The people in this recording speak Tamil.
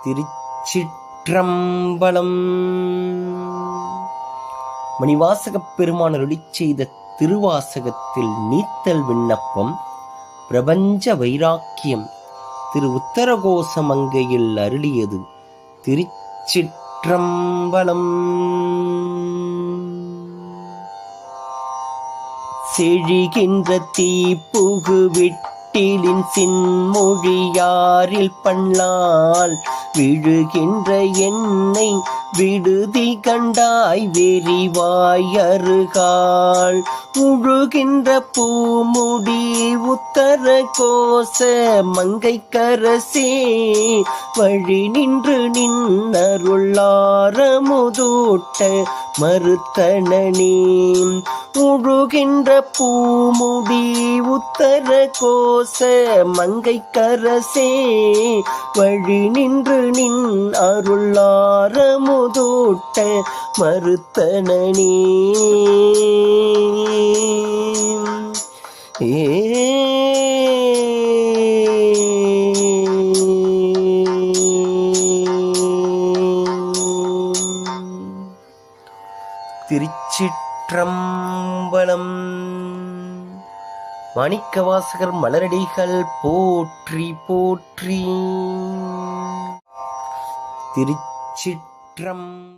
திருச்சிற்றம்பலம். மணிவாசகப் பெருமான் அருளிச் செய்த திருவாசகத்தில் நீத்தல் விண்ணப்பம் பிரபஞ்ச வைராக்கியம் திரு உத்தரகோசமங்கையில் அருளியது. திருச்சிற்றம்பலம். செழிகின்ற தீப்புகு விட்டிலின் சின்மொழியாரில் பண்ணால் விழுகின்ற என்னை விடுதி கண்டாய் வெறிவாய் அருகாள் முழுகின்ற பூமுடி உத்தர கோச மங்கை கரசே வழி நின்று நின்னருளாரமுதூட்ட மறுத்தனனே முழுகின்ற பூமுடி உத்தர கோச மங்கை கரசே வழி நின்று நின் அருளாரமுதூட்ட மறுத்தனனே. திருச்சிற்றம்பலம். மாணிக்கவாசகர் மலரடிகள் போற்றி போற்றி. திருச்சிற்றம்.